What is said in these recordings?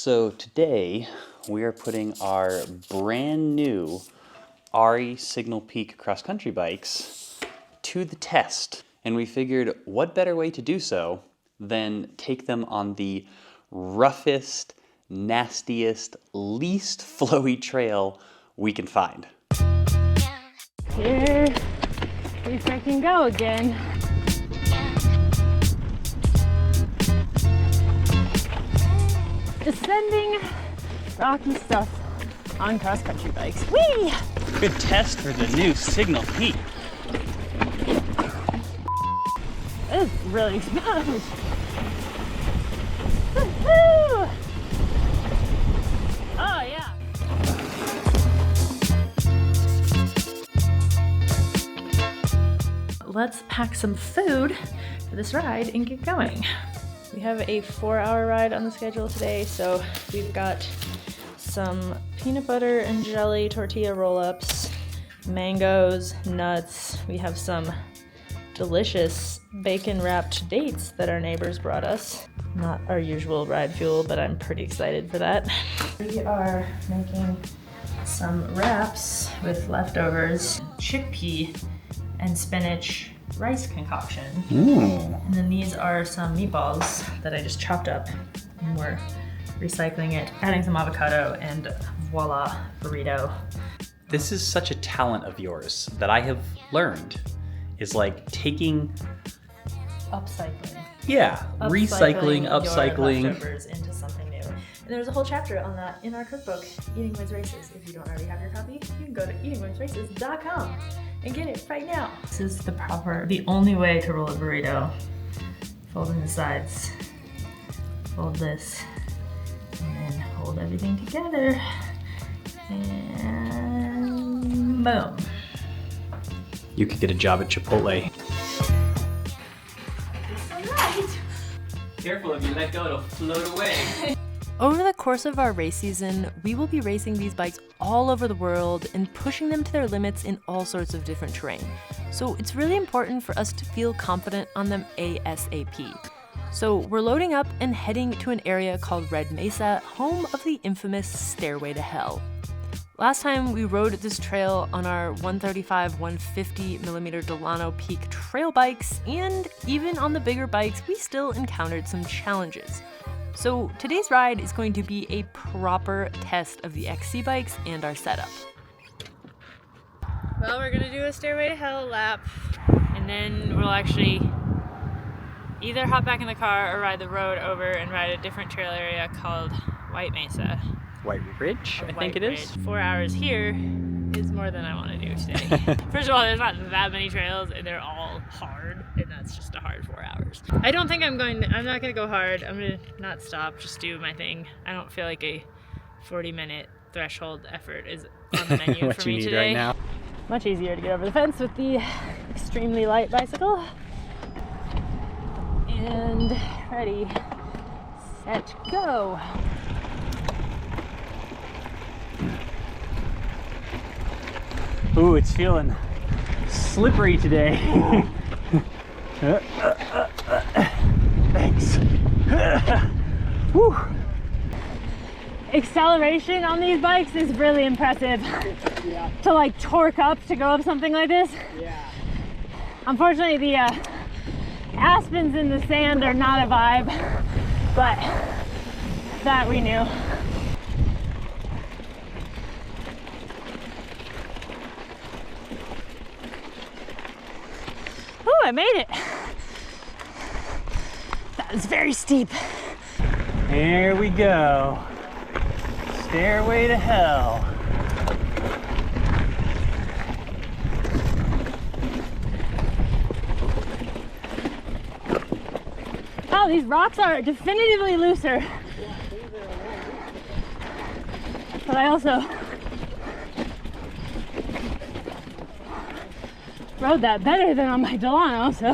So today we are putting our brand new Ari Signal Peak cross-country bikes to the test. And we figured what better way to do so than take them on the roughest, nastiest, least flowy trail we can find. Here we freaking go again. Descending rocky stuff on cross-country bikes. Whee! Good test for the new Signal Peak. It's really exposed. Woo-hoo! Oh yeah. Let's pack some food for this ride and get going. We have a 4-hour ride on the schedule today, so we've got some peanut butter and jelly tortilla roll-ups, mangoes, nuts. We have some delicious bacon-wrapped dates that our neighbors brought us. Not our usual ride fuel, but I'm pretty excited for that. We are making some wraps with leftovers, chickpea and spinach rice concoction. And then these are some meatballs that I just chopped up, and we're recycling it, adding some avocado, and voila, burrito. This is such a talent of yours that I have learned is like taking... Upcycling. Yeah, recycling, upcycling. Your leftovers into something new. And there's a whole chapter on that in our cookbook, Eating Wins Races. If you don't already have your copy, you can go to eatingwinsraces.com and get it right now. This is the only way to roll a burrito. Fold in the sides, fold this, and then hold everything together, and boom. You could get a job at Chipotle. Careful, if you let go, it'll float away. Over the course of our race season, we will be racing these bikes all over the world and pushing them to their limits in all sorts of different terrain. So it's really important for us to feel confident on them ASAP. So we're loading up and heading to an area called Red Mesa, home of the infamous Stairway to Hell. Last time we rode this trail on our 135/150mm Delano Peak trail bikes, and even on the bigger bikes, we still encountered some challenges. So today's ride is going to be a proper test of the XC bikes and our setup. Well, we're gonna do a Stairway to Hell lap, and then we'll actually either hop back in the car or ride the road over and ride a different trail area called White Mesa. White Ridge, I think it is. 4 hours here is more than I want to do today. First of all, there's not that many trails and they're all hard, and that's just a hard 4 hours. I'm not going to go hard. I'm going to not stop, just do my thing. I don't feel like a 40-minute threshold effort is on the menu what for you me need today. right now. Much easier to get over the fence with the extremely light bicycle. And ready, set, go. Ooh, it's feeling slippery today. Thanks. Whew. Acceleration on these bikes is really impressive. Yeah. To like torque up to go up something like this. Yeah. Unfortunately, the aspens in the sand are not a vibe, but that we knew. Ooh, I made it. That was very steep. Here we go. Stairway to Hell. Oh, these rocks are definitively looser. But I also rode that better than on my Delano, so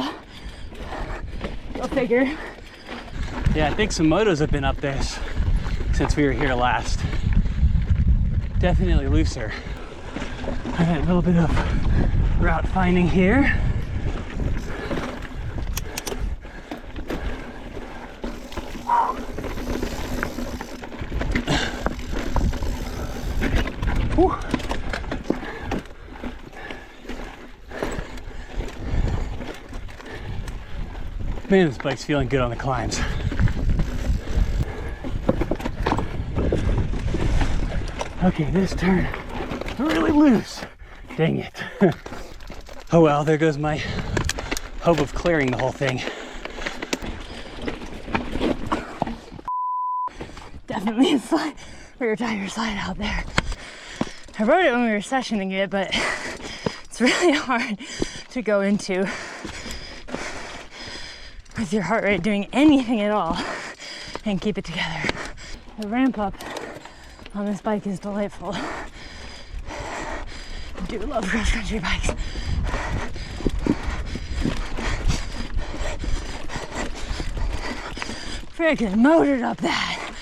go figure. Yeah, I think some motos have been up this since we were here last. Definitely looser. I had a little bit of route finding here. Man, this bike's feeling good on the climbs. Okay, this turn, really loose. Dang it. Oh well, there goes my hope of clearing the whole thing. Definitely a rear tire slide out there. I rode it when we were sessioning it, but it's really hard to go into with your heart rate doing anything at all and keep it together. The ramp up on this bike is delightful. I do love cross-country bikes. Freaking motored up that.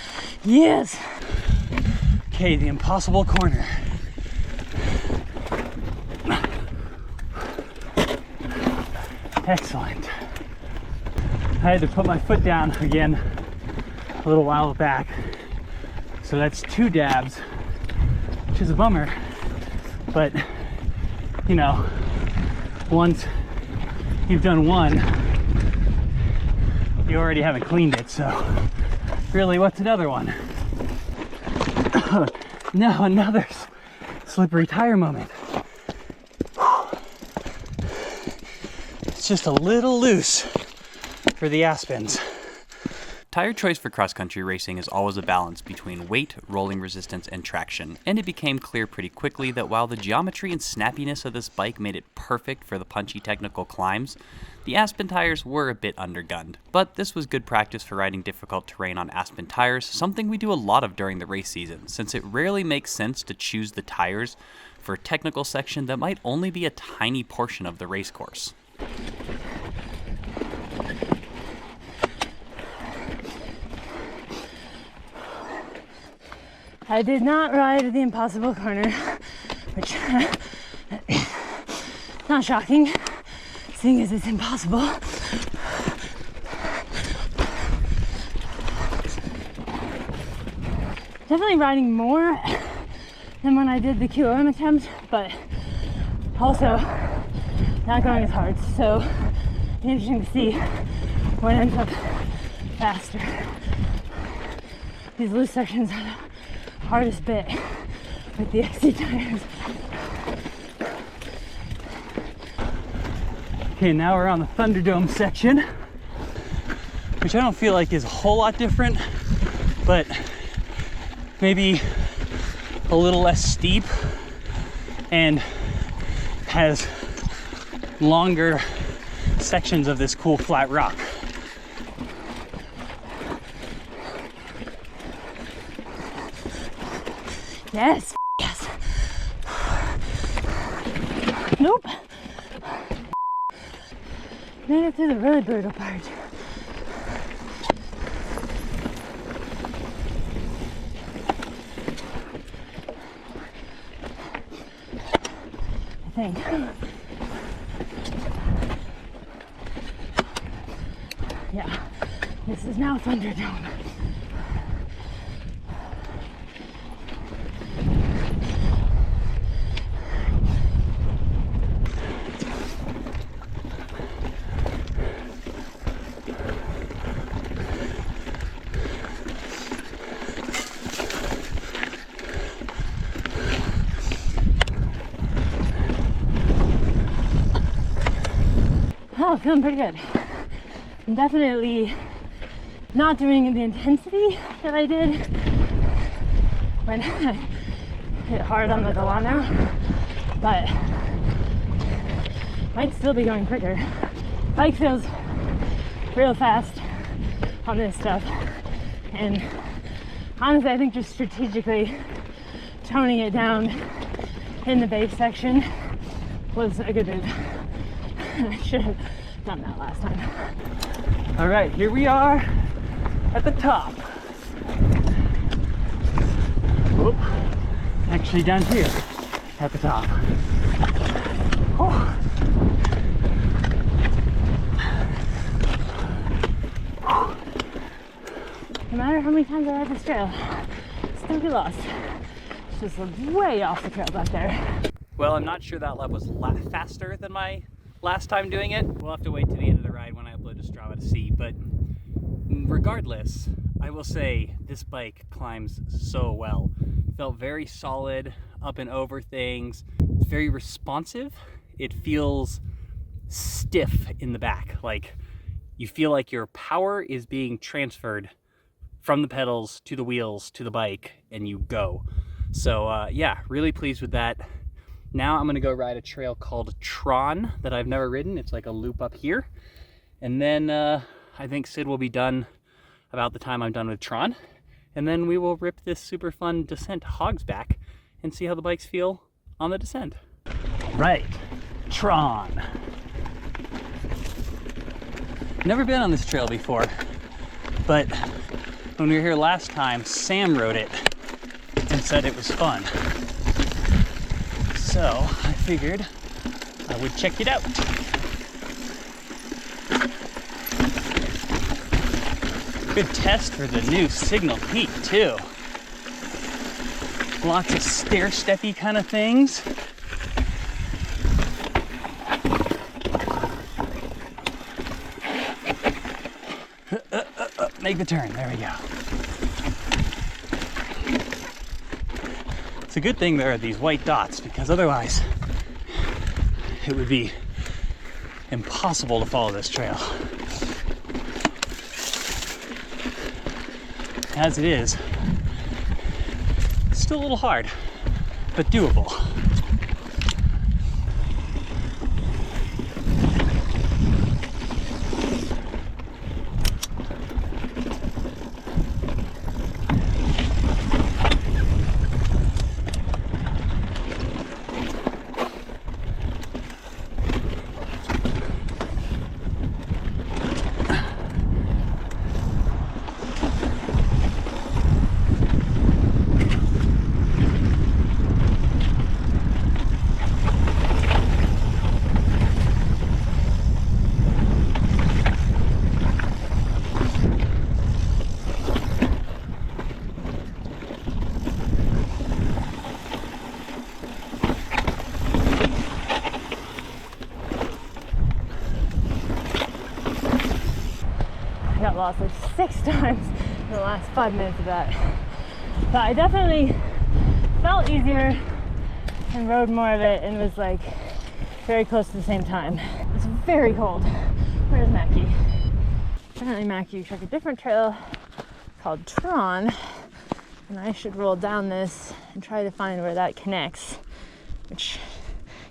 Yes. Okay, the impossible corner. Excellent. I had to put my foot down again a little while back. So that's 2 dabs, which is a bummer. But, you know, once you've done one, you already haven't cleaned it, so really, what's another one? Now another slippery tire moment. It's just a little loose for the Aspens. Tire choice for cross-country racing is always a balance between weight, rolling resistance, and traction, and it became clear pretty quickly that while the geometry and snappiness of this bike made it perfect for the punchy technical climbs, the Aspen tires were a bit undergunned. But this was good practice for riding difficult terrain on Aspen tires, something we do a lot of during the race season, since it rarely makes sense to choose the tires for a technical section that might only be a tiny portion of the race course. I did not ride the impossible corner, which not shocking, seeing as it's impossible. Definitely riding more than when I did the QOM attempt, but also not going as hard. So it's interesting to see what ends up faster. These loose sections are the hardest bit with the XC tires. Okay, now we're on the Thunderdome section, which I don't feel like is a whole lot different, but maybe a little less steep and has longer sections of this cool flat rock. Yes, yes. Nope. Made it through the really brutal part. I think. Yeah, this is now Thunderdome. Oh, feeling pretty good. I'm definitely not doing the intensity that I did when I hit hard on the Delano, but might still be going quicker. Bike feels real fast on this stuff, and honestly, I think just strategically toning it down in the base section was a good move. I should have done that last time. All right, here we are at the top. Whoop. Actually down here at the top. Oh. No matter how many times I ride this trail, still get lost. It's just way off the trail back there. Well, I'm not sure that lap was faster than my last time doing it. We'll have to wait to the end of the ride when I upload to Strava to see. but regardless, I will say this bike climbs so well. Felt very solid, up and over things. It's very responsive. It feels stiff in the back. Like you feel like your power is being transferred from the pedals to the wheels to the bike, and you go. So yeah, really pleased with that. Now I'm gonna go ride a trail called Tron that I've never ridden. It's like a loop up here. And then I think Sid will be done about the time I'm done with Tron. And then we will rip this super fun descent to Hogsback and see how the bikes feel on the descent. Right, Tron. Never been on this trail before, but when we were here last time, Sam rode it and said it was fun. So I figured I would check it out. Good test for the new Signal Peak too. Lots of stair-steppy kind of things. Make the turn, there we go. It's a good thing there are these white dots, because otherwise it would be impossible to follow this trail. As it is, it's still a little hard, but doable. Got lost like 6 times in the last 5 minutes of that. But I definitely felt easier and rode more of it and was like very close to the same time. It's very cold. Where's Mackie? Apparently Mackie took a different trail called Tron, and I should roll down this and try to find where that connects, which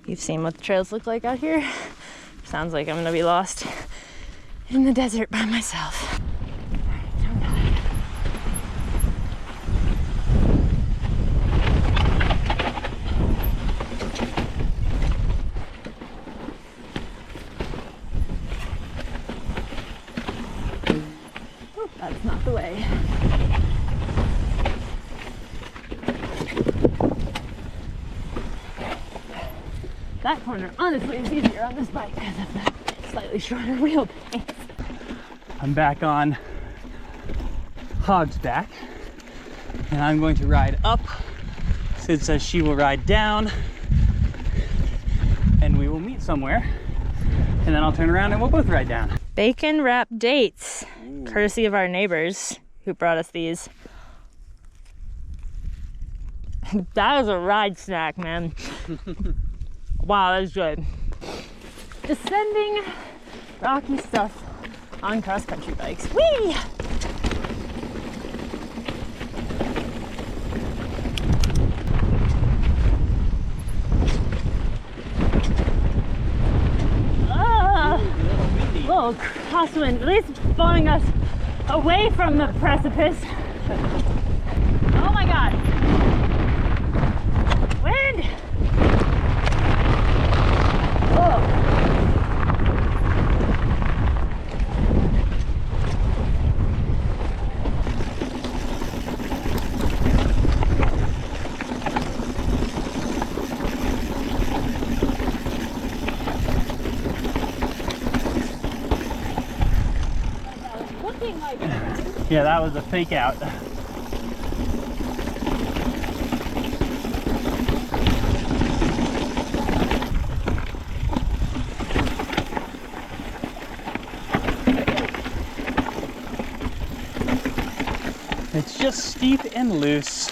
you've seen what the trails look like out here. Sounds like I'm gonna be lost in the desert by myself. Oh, that's not the way. That corner honestly is easier on this bike because of the slightly shorter wheelbase. I'm back on Hogsback, and I'm going to ride up. Sid says she will ride down, and we will meet somewhere, and then I'll turn around and we'll both ride down. Bacon wrapped dates, courtesy of our neighbors who brought us these. That was a ride snack, man. Wow, that's good. Descending rocky stuff on cross-country bikes. Whee! Little crosswind, at least blowing us away from the precipice. Oh my god. Wind! Oh. Yeah, that was a fake out. It's just steep and loose.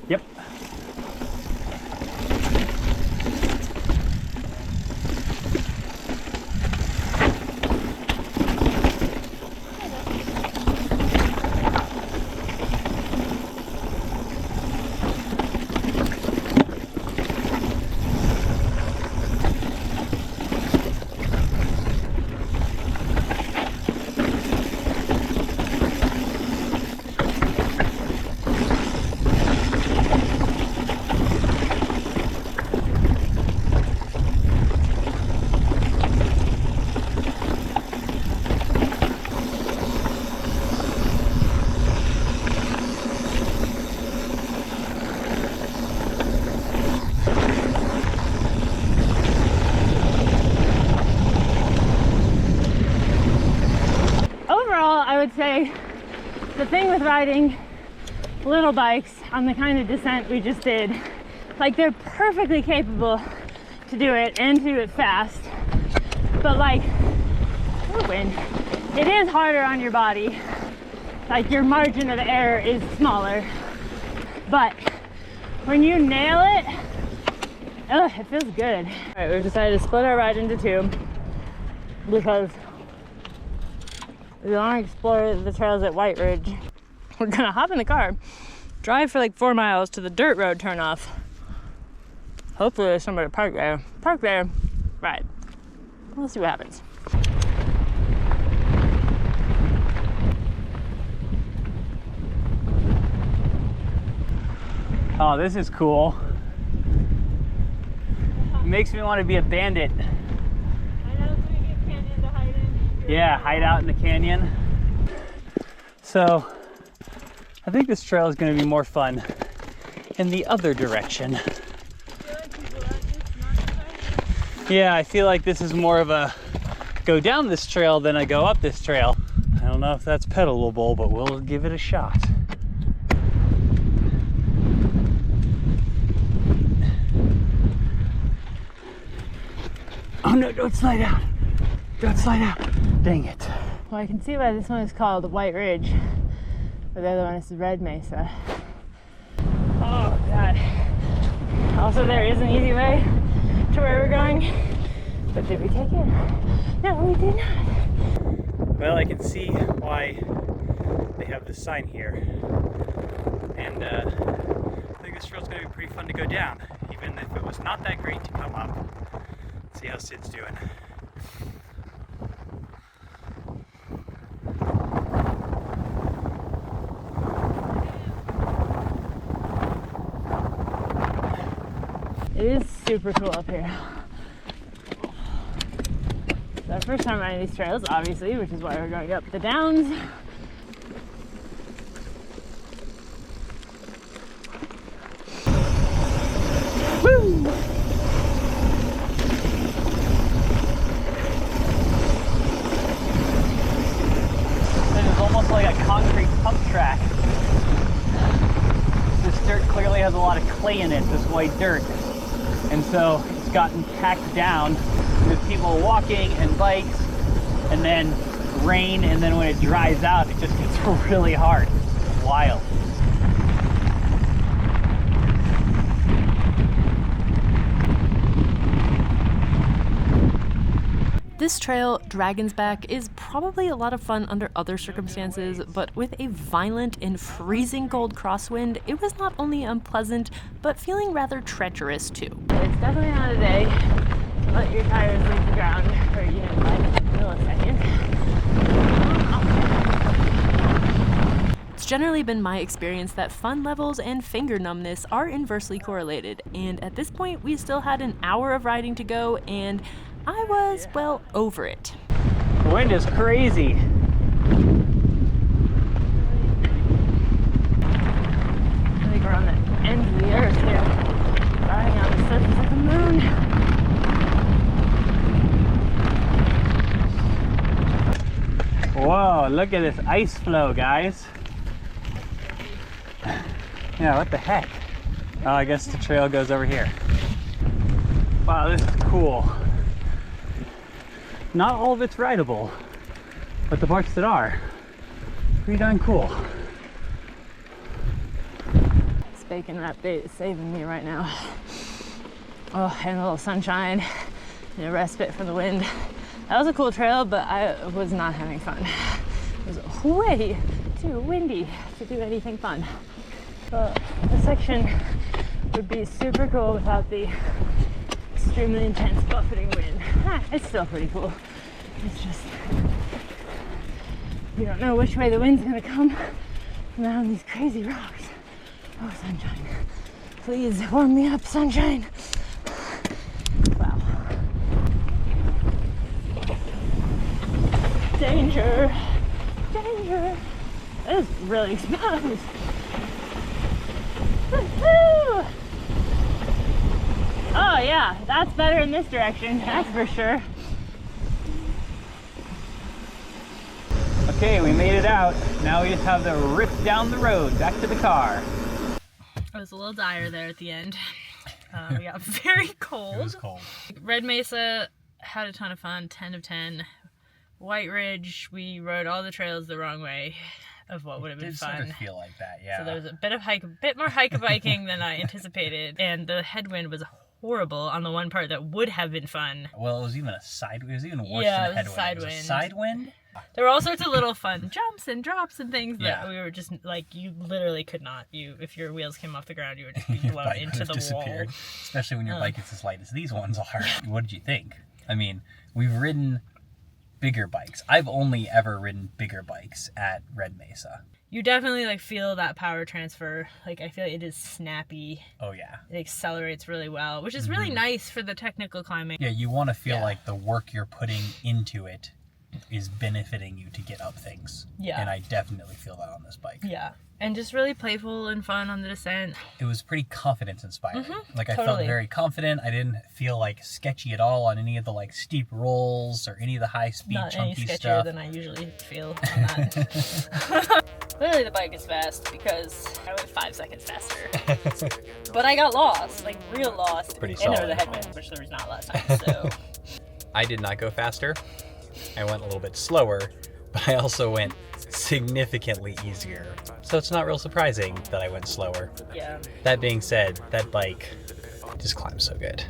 Yep. I would say the thing with riding little bikes on the kind of descent we just did, like they're perfectly capable to do it and to do it fast, but like, wind, it is harder on your body. Like your margin of error is smaller, but when you nail it, it feels good. All right, we've decided to split our ride into two because we want to explore the trails at White Ridge. We're gonna hop in the car, drive for like 4 miles to the dirt road turnoff. Hopefully there's somewhere to park there, ride. We'll see what happens. Oh, this is cool. It makes me want to be a bandit. I know, so we get canyon to hide in. Yeah, hide out in the canyon. So, I think this trail is going to be more fun in the other direction. Yeah, I feel like this is more of a go down this trail than a go up this trail. I don't know if that's pedalable, but we'll give it a shot. Oh no, don't slide out. Don't slide out. Dang it. Well, I can see why this one is called White Ridge, but the other one is Red Mesa. Oh God. Also, there is an easy way to where we're going, but did we take it? No, we did not. Well, I can see why they have this sign here. And I think this trail's gonna be pretty fun to go down, even if it was not that great to come up. See how Sid's doing. It is super cool up here. It's our first time riding these trails, obviously, which is why we're going up the downs. Woo! This is almost like a concrete pump track. This dirt clearly has a lot of clay in it, this white dirt. And so it's gotten packed down with people walking and bikes, and then rain, and then when it dries out, it just gets really hard. It's wild. This trail, Dragon's Back, is probably a lot of fun under other circumstances, but with a violent and freezing cold crosswind, it was not only unpleasant, but feeling rather treacherous too. It's definitely not a day to let your tires leave the ground for even like a millisecond. It's generally been my experience that fun levels and finger numbness are inversely correlated, and at this point we still had an hour of riding to go, and I was, well, over it. The wind is crazy. I think we're on the end of the earth here, riding on the surface of the moon. Whoa, look at this ice flow, guys. Yeah, what the heck? Oh, I guess the trail goes over here. Wow, this is cool. Not all of it's rideable, but the parts that are, pretty darn cool. This bacon wrap bait is saving me right now. Oh, and a little sunshine and a respite from the wind. That was a cool trail, but I was not having fun. It was way too windy to do anything fun. But this section would be super cool without the extremely intense buffeting wind. It's still pretty cool. It's just, you don't know which way the wind's gonna come around these crazy rocks. Oh, sunshine. Please warm me up, sunshine. Wow. Danger, danger. It is really exposed. Woo-hoo! Oh yeah, that's better in this direction, that's for sure. Okay, we made it out. Now we just have to rip down the road back to the car. It was a little dire there at the end. We got very cold. It was cold. Red Mesa had a ton of fun, 10 of 10. White Ridge, we rode all the trails the wrong way of what would have been fun. It did sort of feel like that, yeah. So there was a bit more hike-a-biking than I anticipated, and the headwind was horrible on the one part that would have been fun. Well, it was even worse than a headwind. It was a side It was wind. a side wind? There were all sorts of little fun jumps and drops and things that Yeah. we were just like, you literally could not. If your wheels came off the ground, you would just be blown into the wall. Especially when your bike is as light as these ones are. What did you think? I mean, we've ridden bigger bikes. I've only ever ridden bigger bikes at Red Mesa. You definitely like feel that power transfer. Like, I feel like it is snappy. Oh yeah. It accelerates really well, which is really nice for the technical climbing. Yeah, you want to feel like the work you're putting into it is benefiting you to get up things. Yeah. And I definitely feel that on this bike. Yeah. And just really playful and fun on the descent. It was pretty confidence inspiring. Like I felt totally. very confident. I didn't feel like sketchy at all on any of the like steep rolls or any of the high speed Not any chunky sketchier stuff. than I usually feel on that. Clearly the bike is fast because I went 5 seconds faster. But I got lost, like real lost. Pretty And there was solid. a headwind, which there was not last time, so. I did not go faster. I went a little bit slower, but I also went significantly easier. So it's not real surprising that I went slower. Yeah. That being said, that bike just climbs so good.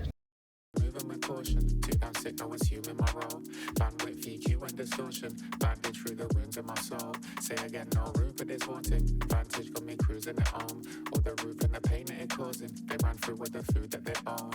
Moving with caution, too damn sick, no assuming my role. Bandwidth, EQ and distortion, bandage through the wounds of my soul. Say again, no room for this haunting. Vantage got me cruising at home. All the roof and the pain that it causing. They ran through with the food that they own.